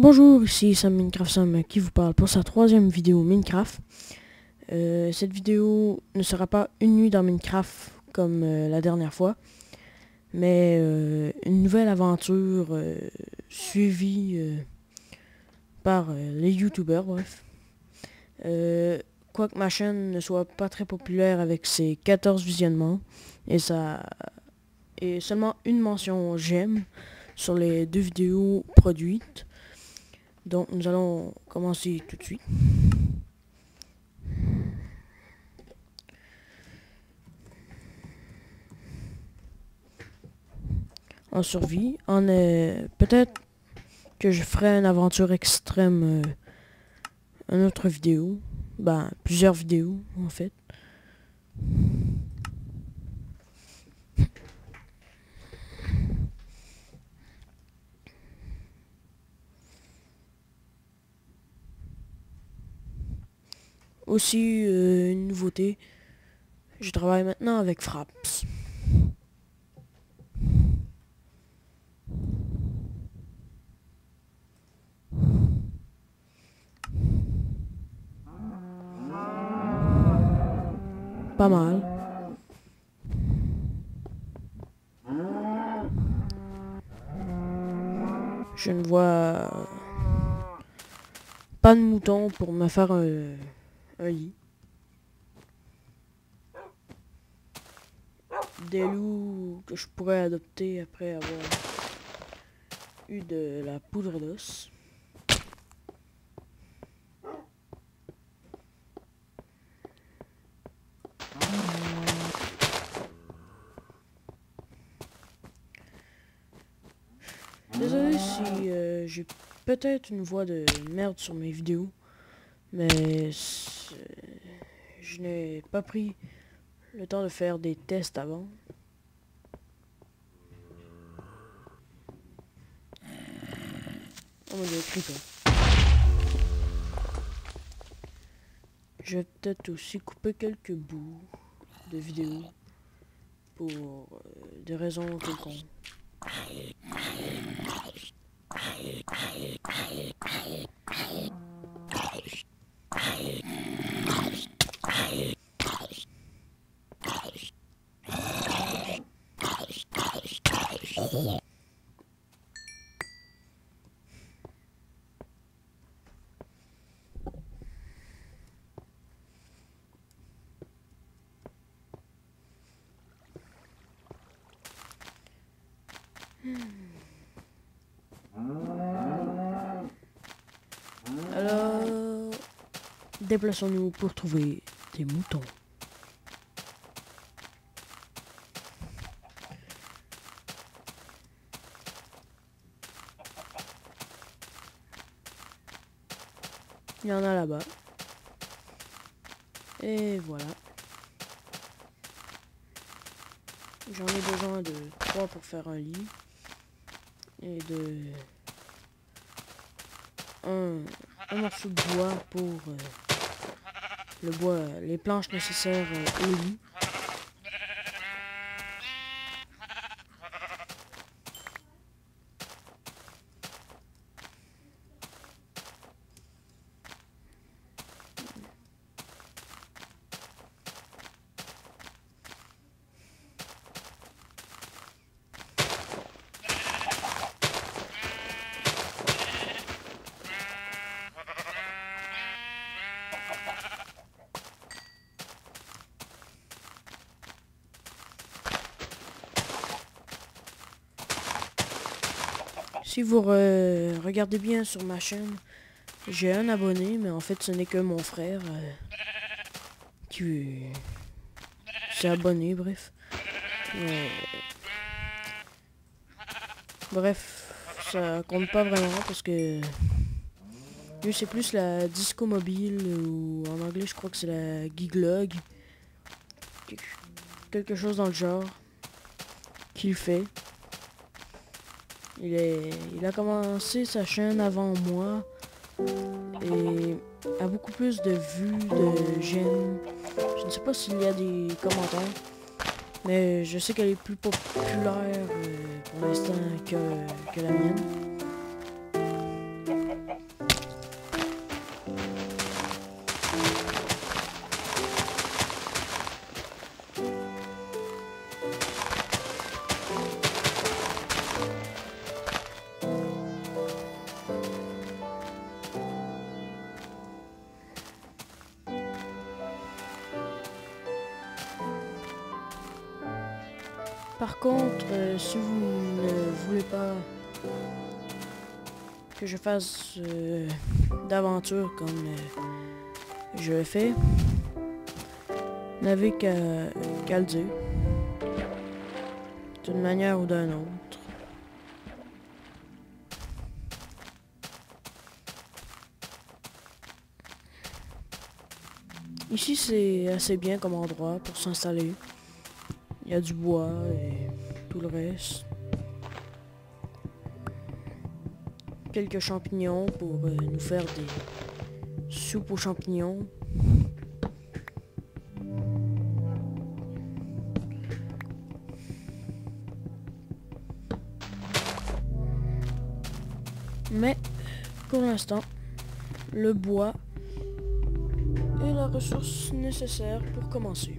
Bonjour, ici Sam Minecraft Sam qui vous parle pour sa troisième vidéo Minecraft. Cette vidéo ne sera pas une nuit dans Minecraft comme la dernière fois, mais une nouvelle aventure suivie par les youtubeurs, bref. Quoique ma chaîne ne soit pas très populaire avec ses 14 visionnements et seulement une mention j'aime sur les 2 vidéos produites. Donc nous allons commencer tout de suite. En survie, peut-être que je ferai une aventure extrême, une autre vidéo, plusieurs vidéos en fait. Aussi, une nouveauté, je travaille maintenant avec Fraps. Pas mal. Je ne vois pas de mouton pour me faire un lit. Des loups que je pourrais adopter après avoir eu de la poudre d'os. Désolé si j'ai peut-être une voix de merde sur mes vidéos, mais je n'ai pas pris le temps de faire des tests avant. Oh mon dieu, criton. Je vais peut-être aussi couper quelques bouts de vidéos pour des raisons quelconques. Alors, déplaçons-nous pour trouver des moutons. Il y en a là-bas. Et voilà. J'en ai besoin de 3 pour faire un lit. Et de un morceau de bois pour le bois, les planches nécessaires au lit. Si vous regardez bien sur ma chaîne, j'ai un abonné, mais en fait ce n'est que mon frère qui s'est abonné, bref. Bref, ça compte pas vraiment parce que lui c'est plus la disco mobile, ou en anglais je crois que c'est la giglog. Quelque chose dans le genre qu'il fait. Il a commencé sa chaîne avant moi et a beaucoup plus de vues, de j'aime. Je ne sais pas s'il y a des commentaires, mais je sais qu'elle est plus populaire pour l'instant que la mienne. Par contre, si vous ne voulez pas que je fasse d'aventure comme je le fais, n'avez qu'à le dire, d'une manière ou d'une autre. Ici, c'est assez bien comme endroit pour s'installer. Il y a du bois et tout le reste. Quelques champignons pour nous faire des soupes aux champignons. Mais pour l'instant, le bois est la ressource nécessaire pour commencer.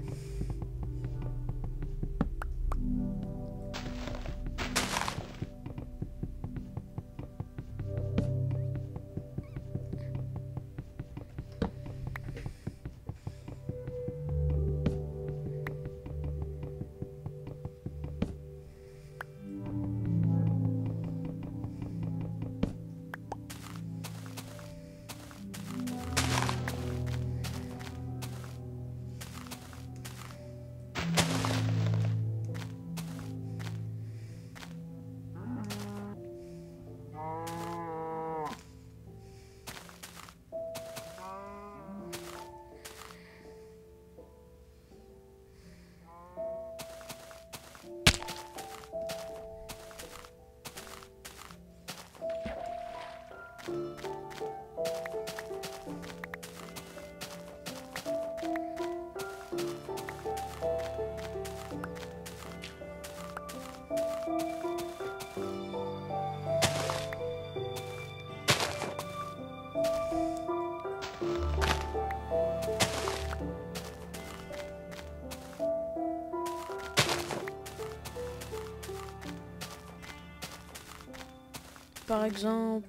Par exemple,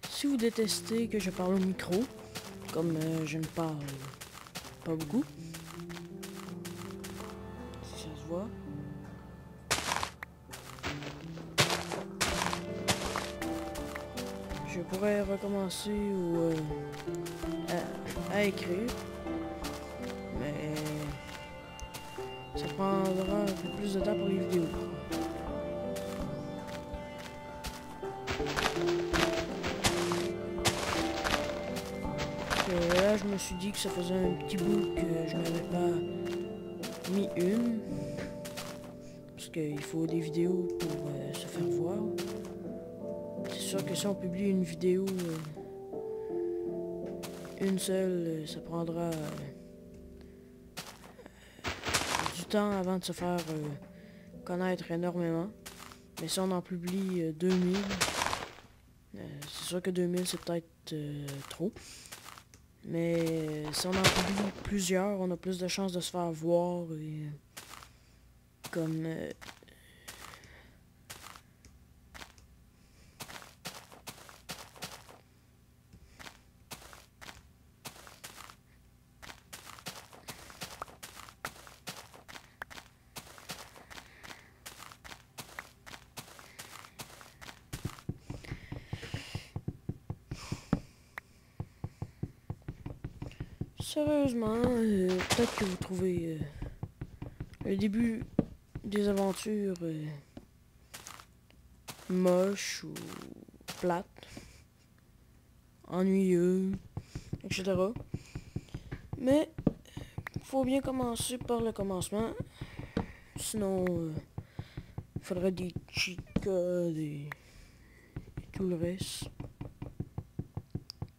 si vous détestez que je parle au micro, comme je ne parle pas beaucoup, si ça se voit, je pourrais recommencer à écrire, mais ça prendra un peu plus de temps pour les vidéos. Là, je me suis dit que ça faisait un petit bout que je n'avais pas mis une. Parce qu'il faut des vidéos pour se faire voir. C'est sûr que si on publie une vidéo, une seule, ça prendra du temps avant de se faire connaître énormément. Mais si on en publie 2000, c'est sûr que 2000 c'est peut-être trop. Mais si on en publie plusieurs, on a plus de chances de se faire voir et comme sérieusement, peut-être que vous trouvez le début des aventures moche ou plate, ennuyeux, etc. Mais faut bien commencer par le commencement, sinon il faudrait des cheat codes et tout le reste.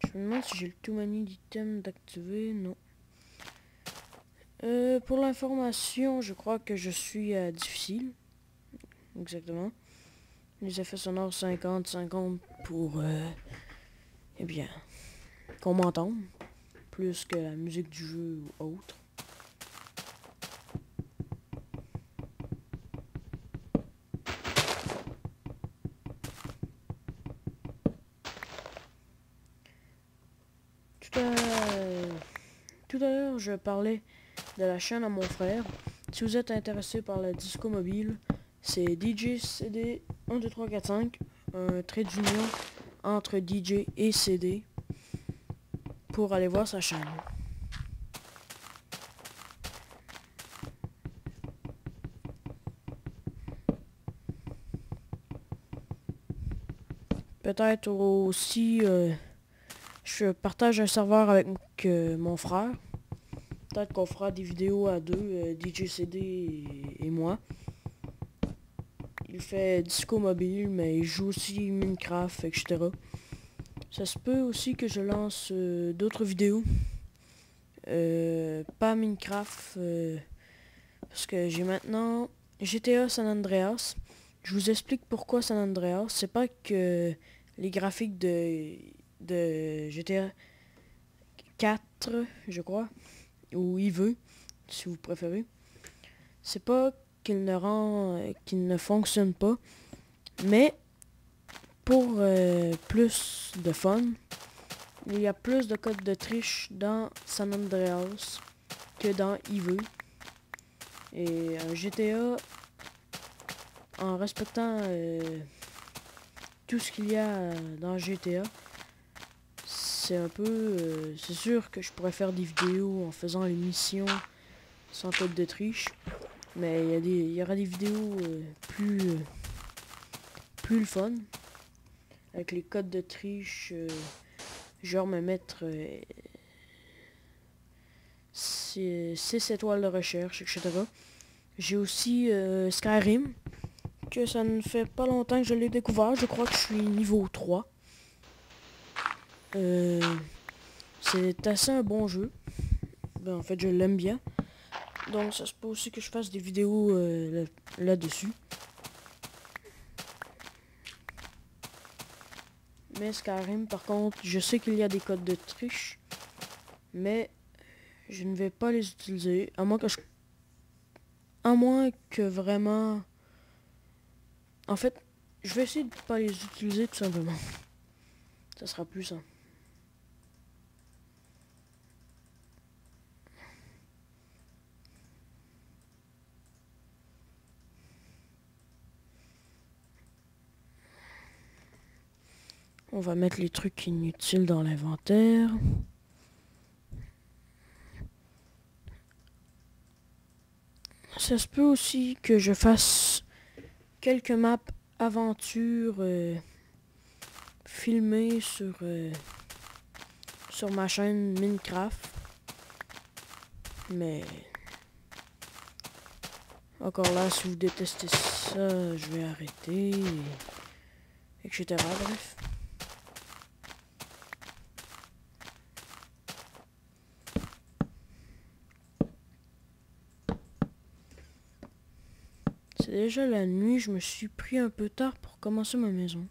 Je me demande si j'ai le tout many d'item d'activer, non. Pour l'information, je crois que je suis à difficile. Exactement. Les effets sonores 50-50 pour, eh bien, qu'on m'entende. Plus que la musique du jeu ou autre. Tout à l'heure, je parlais de la chaîne à mon frère. Si vous êtes intéressé par la disco mobile, c'est DJ CD 1, 2, 3, 4, 5, un trait d'union entre DJ et CD pour aller voir sa chaîne. Peut-être aussi, je partage un serveur avec mon frère. Peut-être qu'on fera des vidéos à deux, DJ CD et moi. Il fait disco mobile, mais il joue aussi Minecraft, etc. Ça se peut aussi que je lance d'autres vidéos. Pas Minecraft, parce que j'ai maintenant GTA San Andreas. Je vous explique pourquoi San Andreas. C'est pas que les graphiques de GTA 4, je crois, ou IV, si vous préférez. C'est pas qu'il ne fonctionne pas, mais pour plus de fun, il y a plus de codes de triche dans San Andreas que dans IV. Et un GTA, en respectant tout ce qu'il y a dans GTA, c'est un peu... c'est sûr que je pourrais faire des vidéos en faisant les missions sans code de triche, mais il y aura des vidéos plus le fun, avec les codes de triche, genre me mettre 6 étoiles de recherche, etc. J'ai aussi Skyrim, que ça ne fait pas longtemps que je l'ai découvert. Je crois que je suis niveau 3. C'est assez un bon jeu. Ben, en fait, je l'aime bien. Donc, ça se peut aussi que je fasse des vidéos là-dessus. Mais Skyrim, par contre, je sais qu'il y a des codes de triche. Mais je ne vais pas les utiliser. À moins que vraiment... En fait, je vais essayer de pas les utiliser tout simplement. Ça sera plus simple. On va mettre les trucs inutiles dans l'inventaire. Ça se peut aussi que je fasse quelques maps aventures filmées sur ma chaîne Minecraft. Mais encore là, si vous détestez ça, je vais arrêter, etc. Bref. C'est déjà la nuit, je me suis pris un peu tard pour commencer ma maison.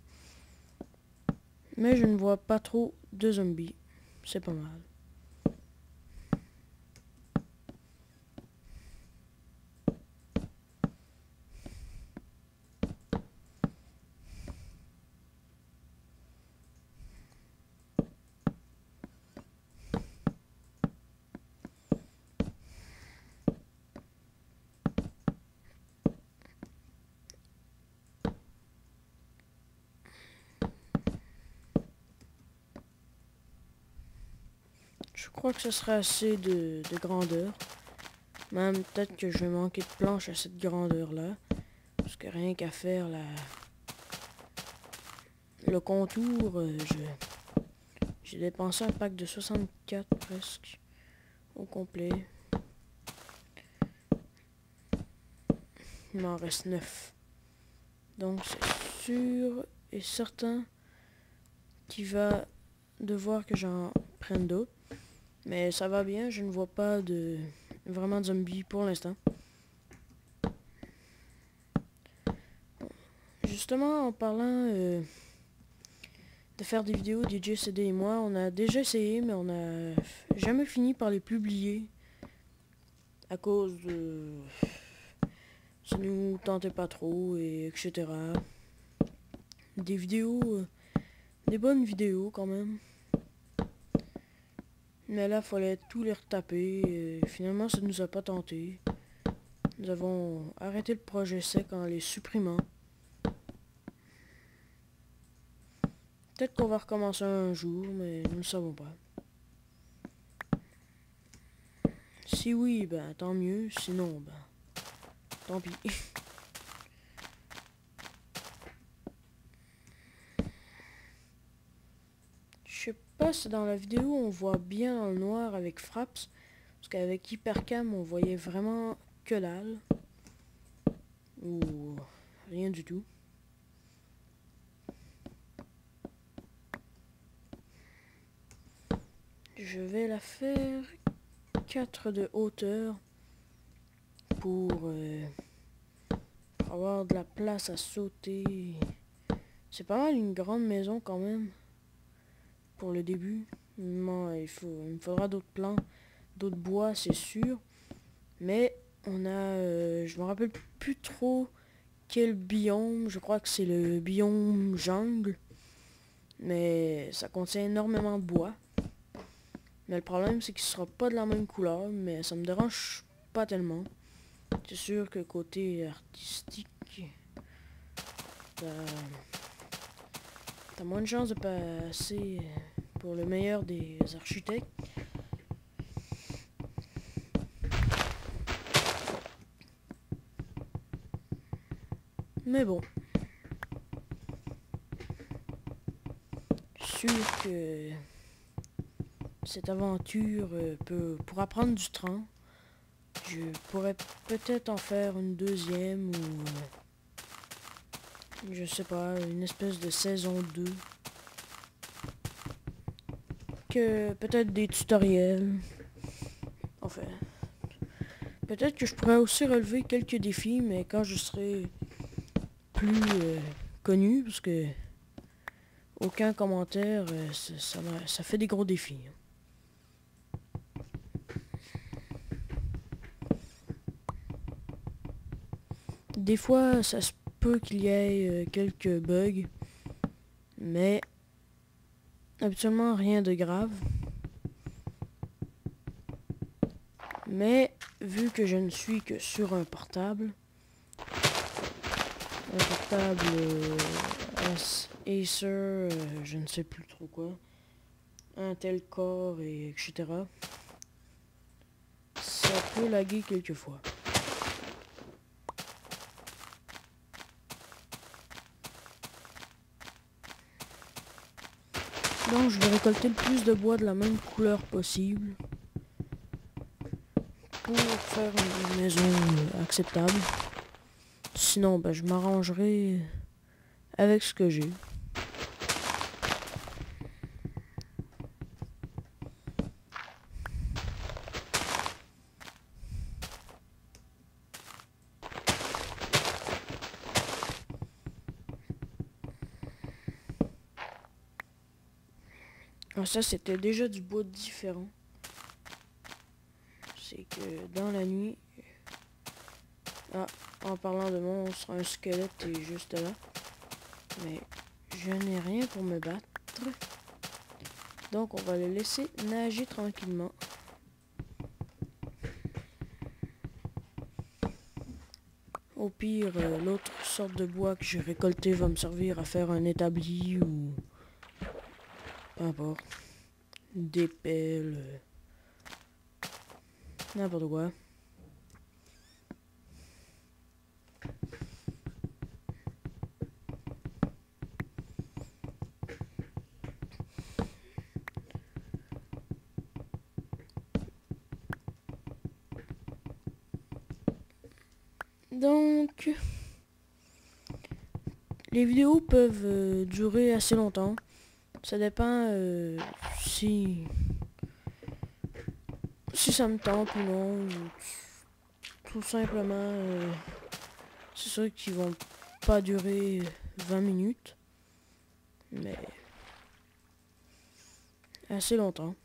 Mais je ne vois pas trop de zombies. C'est pas mal. Je crois que ce sera assez de grandeur. Même peut-être que je vais manquer de planches à cette grandeur-là. Parce que rien qu'à faire le contour, j'ai dépensé un pack de 64 presque au complet. Il m'en reste 9. Donc c'est sûr et certain qu'il va devoir que j'en prenne d'autres. Mais ça va bien, je ne vois pas vraiment de zombies pour l'instant. Justement, en parlant de faire des vidéos, DJ CD et moi, on a déjà essayé, mais on n'a jamais fini par les publier. À cause de... ça nous tentait pas trop, et etc. Des vidéos... des bonnes vidéos quand même. Mais là, fallait tout les retaper. Finalement, ça nous a pas tenté. Nous avons arrêté le projet sec en les supprimant. Peut-être qu'on va recommencer un jour, mais nous ne le savons pas. Si oui, ben tant mieux. Sinon, ben tant pis. Je sais pas si dans la vidéo on voit bien dans le noir avec Fraps. Parce qu'avec Hypercam on voyait vraiment que dalle. Ou rien du tout. Je vais la faire 4 de hauteur pour avoir de la place à sauter. C'est pas mal une grande maison quand même pour le début. Non, il me faudra d'autres plans, d'autres bois, c'est sûr. Mais on a, je me rappelle plus trop quel biome. Je crois que c'est le biome jungle. Mais ça contient énormément de bois. Mais le problème, c'est qu'il sera pas de la même couleur, mais ça me dérange pas tellement. C'est sûr que côté artistique, t'as moins de chances de passer pour le meilleur des architectes. Mais bon. Sûr que cette aventure pourra prendre du temps. Je pourrais peut-être en faire une deuxième ou je sais pas, une espèce de saison 2. Que peut-être des tutoriels. Enfin, peut-être que je pourrais aussi relever quelques défis, mais quand je serai plus connu, parce que aucun commentaire, ça fait des gros défis. Des fois, ça se peut qu'il y ait quelques bugs, mais habituellement rien de grave. Mais vu que je ne suis que sur un portable Acer, je ne sais plus trop quoi, Intel Core et etc. Ça peut laguer quelquefois. Donc je vais récolter le plus de bois de la même couleur possible pour faire une maison acceptable. Sinon, ben, je m'arrangerai avec ce que j'ai. Ah, ça, c'était déjà du bois différent. C'est que dans la nuit... Ah, en parlant de monstre, un squelette est juste là. Mais je n'ai rien pour me battre. Donc on va le laisser nager tranquillement. Au pire, l'autre sorte de bois que j'ai récolté va me servir à faire un établi ou... peu importe. Des pelles. N'importe quoi. Donc, les vidéos peuvent durer assez longtemps. Ça dépend si ça me tente ou non. Ou tout simplement, c'est sûr qu'ils vont pas durer 20 minutes. Mais assez longtemps.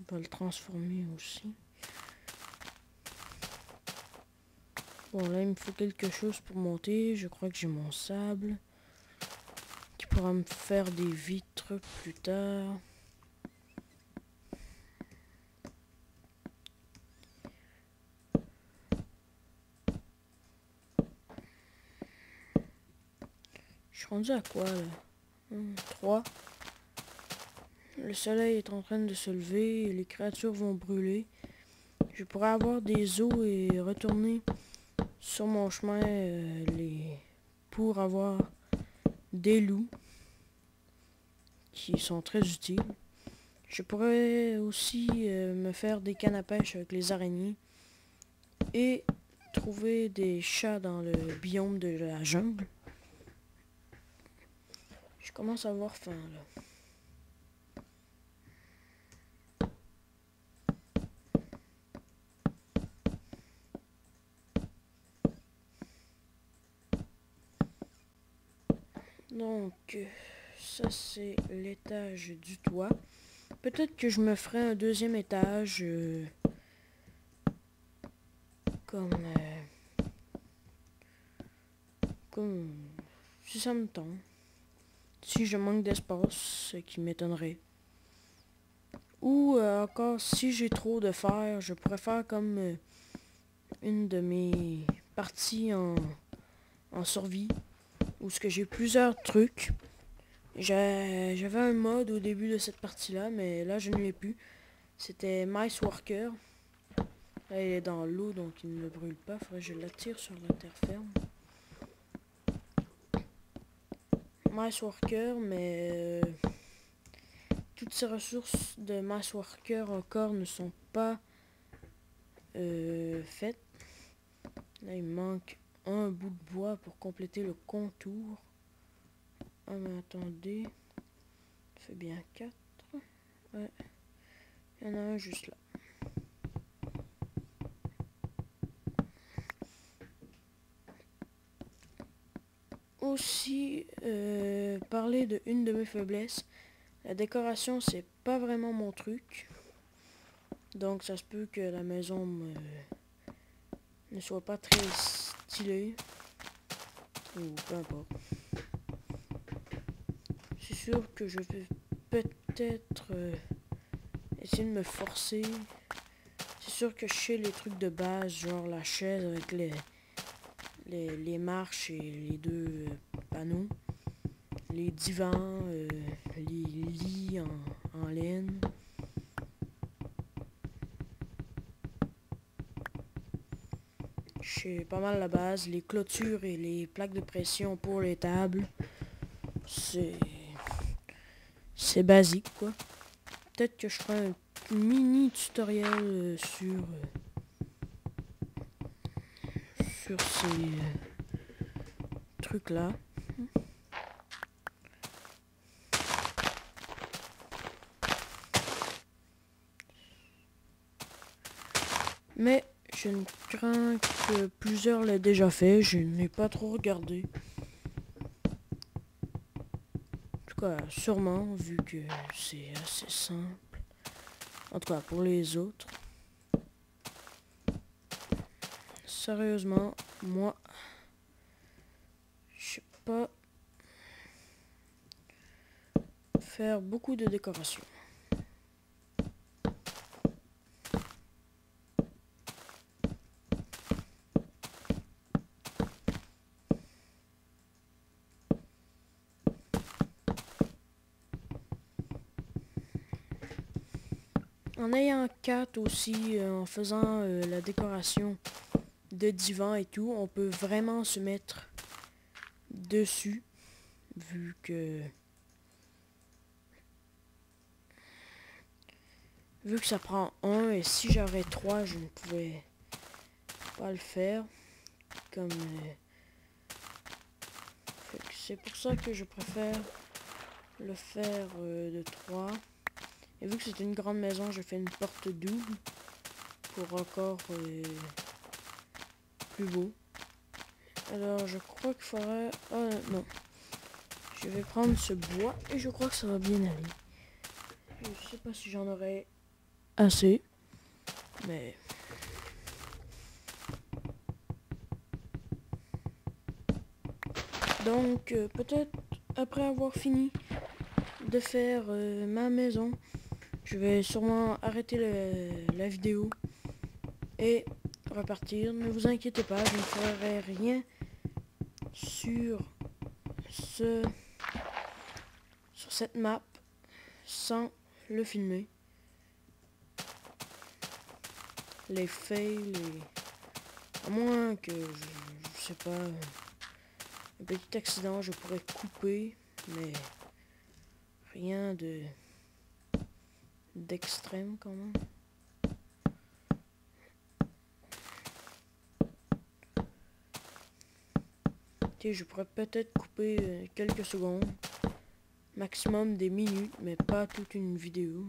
On va le transformer aussi. Bon, là, il me faut quelque chose pour monter. Je crois que j'ai mon sable qui pourra me faire des vitres plus tard. suis rendu à quoi là? 3. Le soleil est en train de se lever et les créatures vont brûler. Je pourrais avoir des os et retourner sur mon chemin pour avoir des loups qui sont très utiles. Je pourrais aussi me faire des cannes à pêche avec les araignées et trouver des chats dans le biome de la jungle. Je commence à avoir faim là. Donc, ça c'est l'étage du toit. Peut-être que je me ferai un deuxième étage comme si ça me tente. Si je manque d'espace, ce qui m'étonnerait. Ou encore, si j'ai trop de fer, je pourrais faire comme une de mes parties en survie, où ce que j'ai plusieurs trucs. J'avais un mode au début de cette partie-là, mais là je ne l'ai plus. C'était Mice Worker. Là, il est dans l'eau, donc il ne brûle pas. Faudrait que je l'attire sur la terre ferme. Mice Worker, mais toutes ces ressources de Mice Worker encore ne sont pas faites. Là, il me manque un bout de bois pour compléter le contour. Ah, mais attendez. Ça fait bien 4. Ouais. Il y en a un juste là. Aussi, parler de une de mes faiblesses. La décoration, c'est pas vraiment mon truc. Donc, ça se peut que la maison ne soit pas très stylée. Ou peu importe. C'est sûr que je vais peut-être essayer de me forcer. C'est sûr que je sais les trucs de base, genre la chaise avec les marches et les deux panneaux. Les divans, les lits en laine. Je sais pas mal la base, les clôtures et les plaques de pression pour les tables. C'est basique quoi. Peut-être que je ferai un mini tutoriel sur ces trucs là. Mais je ne crains que plusieurs l'aient déjà fait, je n'ai pas trop regardé. En tout cas, sûrement, vu que c'est assez simple. En tout cas, pour les autres. Sérieusement, moi, je sais pas faire beaucoup de décoration. En ayant 4 aussi, en faisant la décoration de divan et tout, on peut vraiment se mettre dessus, vu que ça prend 1, et si j'avais 3, je ne pouvais pas le faire, comme c'est pour ça que je préfère le faire de 3. Et vu que c'est une grande maison, je fais une porte double pour encore plus beau. Alors je crois qu'il faudrait... Oh non. Je vais prendre ce bois et je crois que ça va bien aller. Je sais pas si j'en aurai assez. Mais... Donc peut-être après avoir fini de faire ma maison, je vais sûrement arrêter la vidéo et repartir. Ne vous inquiétez pas, je ne ferai rien sur sur cette map sans le filmer. Les fails, à moins que, je sais pas, un petit accident, je pourrais couper, mais rien d'extrême quand même. Ok, je pourrais peut-être couper quelques secondes, maximum des minutes, mais pas toute une vidéo.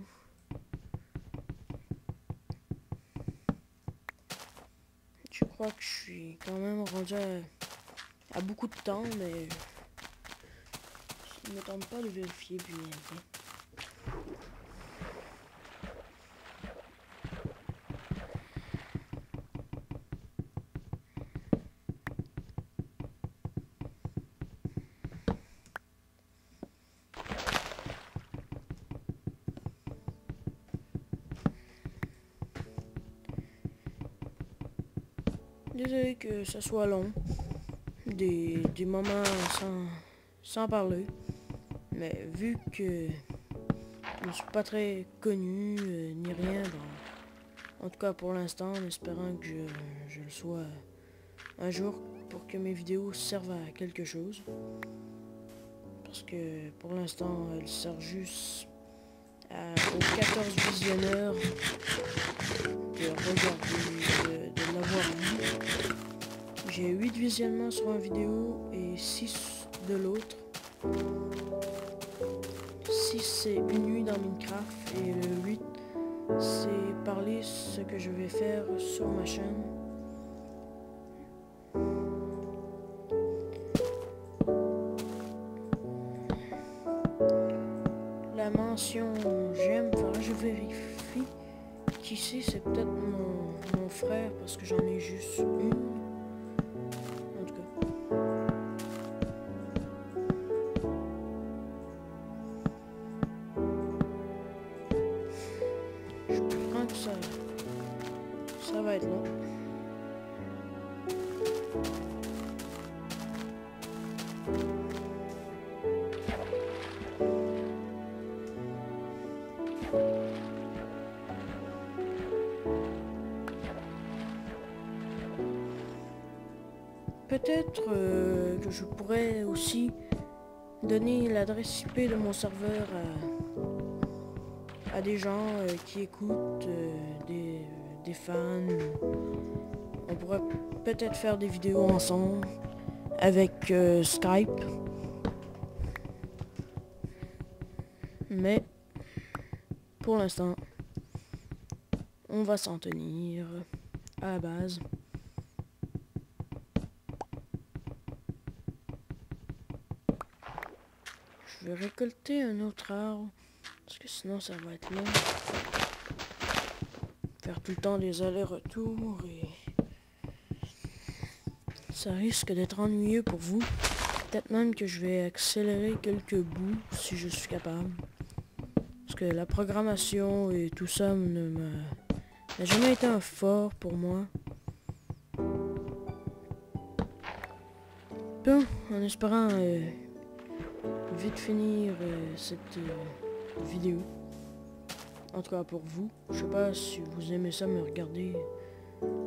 Je crois que je suis quand même rendu à beaucoup de temps, mais ça ne me tente pas de vérifier puis rien. Désolé que ça soit long, des moments sans parler, mais vu que je ne suis pas très connu ni rien, bon, en tout cas pour l'instant, en espérant que je le sois un jour pour que mes vidéos servent à quelque chose. Parce que pour l'instant, elles servent juste aux 14 visionneurs de regarder, de l'avoir vu. J'ai 8 visionnements sur une vidéo et 6 de l'autre. 6 c'est une nuit dans Minecraft et le 8 c'est parler ce que je vais faire sur ma chaîne. La mention j'aime, enfin je vérifie. Qui sait, c'est peut-être mon frère parce que j'en ai juste une. En tout cas. Je comprends que ça va être long. Peut-être que je pourrais aussi donner l'adresse IP de mon serveur à des gens qui écoutent, des fans. On pourrait peut-être faire des vidéos ensemble avec Skype. Mais pour l'instant, on va s'en tenir à la base. Je vais récolter un autre arbre, parce que sinon ça va être long. Faire tout le temps des allers-retours et ça risque d'être ennuyeux pour vous. Peut-être même que je vais accélérer quelques bouts si je suis capable. Parce que la programmation et tout ça n'a jamais été un fort pour moi. Bon, en espérant vite finir cette vidéo. En tout cas pour vous. Je sais pas si vous aimez ça me regarder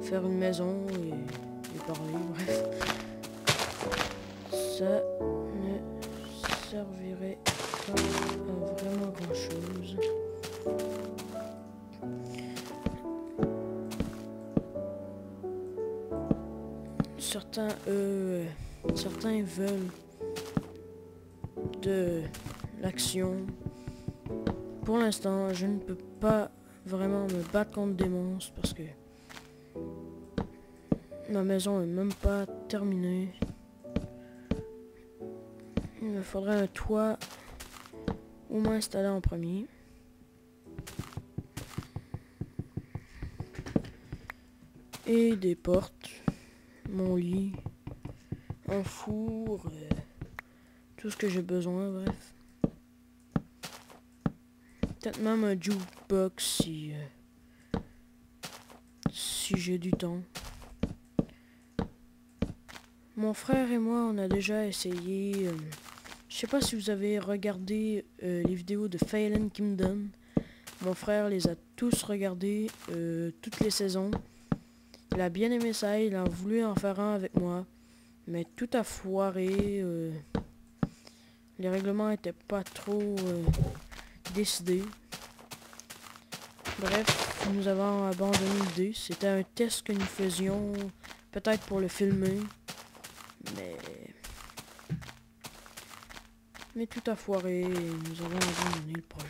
faire une maison et parler, bref. Ça ne servirait pas à vraiment grand chose. Certains veulent de l'action. Pour l'instant, je ne peux pas vraiment me battre contre des monstres parce que ma maison est même pas terminée. Il me faudrait un toit au moins installé en premier. Et des portes, mon lit, un four, tout ce que j'ai besoin, bref. Peut-être même un jukebox si j'ai du temps. Mon frère et moi, on a déjà essayé... je sais pas si vous avez regardé les vidéos de Fallen Kingdom. Mon frère les a tous regardés, toutes les saisons. Il a bien aimé ça, il a voulu en faire un avec moi. Mais tout a foiré. Les règlements étaient pas trop décidés. Bref, nous avons abandonné l'idée. C'était un test que nous faisions, peut-être pour le filmer. Mais tout a foiré et nous avons abandonné le projet.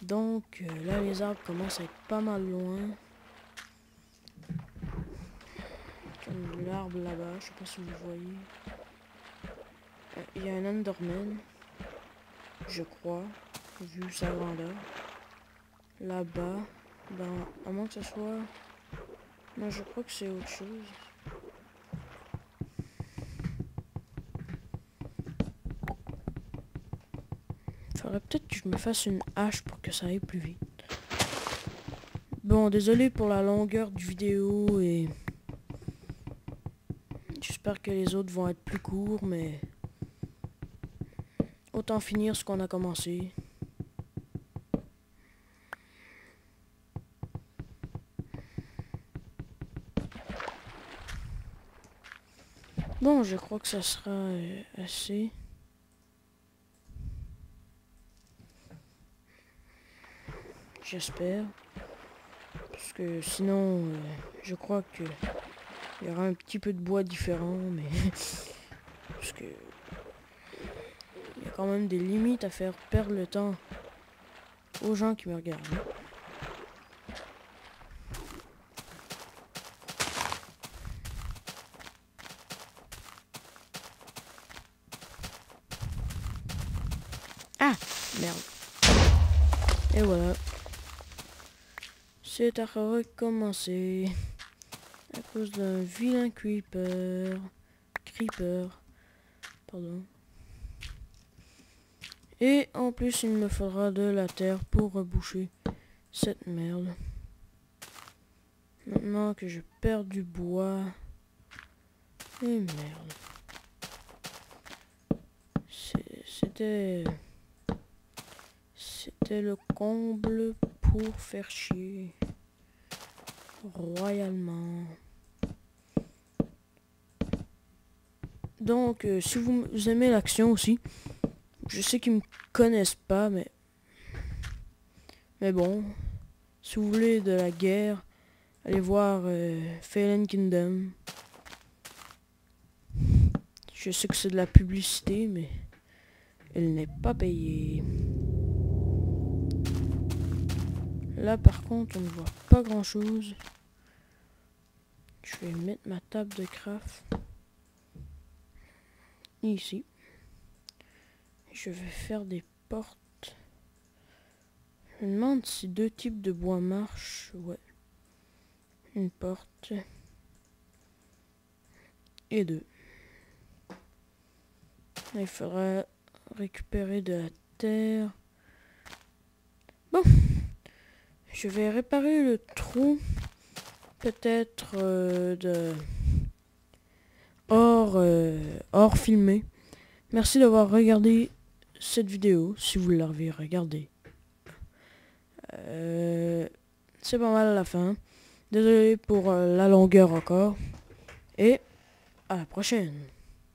Donc là les arbres commencent à être pas mal loin. Comme l'arbre là-bas, je sais pas si vous le voyez. Il y a un Enderman, je crois, vu sa grandeur. Là-bas, à moins que ce soit... Non, je crois que c'est autre chose. Faudrait peut-être que je me fasse une hache pour que ça aille plus vite. Bon, désolé pour la longueur du vidéo et... J'espère que les autres vont être plus courts, mais... Autant finir ce qu'on a commencé. Bon, je crois que ça sera assez. J'espère. Parce que sinon, je crois que il y aura un petit peu de bois différent, mais... Parce que... Il y a quand même des limites à faire perdre le temps aux gens qui me regardent. Ah! Merde. Et voilà. C'est à recommencer. À cause d'un vilain creeper. Pardon. Et en plus, il me faudra de la terre pour reboucher cette merde. Maintenant que je perds du bois. Et merde. C'était le comble pour faire chier. Royalement. Donc, si vous aimez l'action aussi, je sais qu'ils me connaissent pas, mais bon, si vous voulez de la guerre, allez voir Fallen Kingdom. Je sais que c'est de la publicité, mais elle n'est pas payée. Là, par contre, on ne voit pas grand-chose. Je vais mettre ma table de craft ici. Je vais faire des portes. Je me demande si 2 types de bois marchent. Ouais. Une porte. Et 2. Il faudra récupérer de la terre. Bon. Je vais réparer le trou. Peut-être de hors filmé. Merci d'avoir regardé cette vidéo, si vous l'avez regardée. C'est pas mal à la fin. Désolé pour la longueur encore. Et à la prochaine.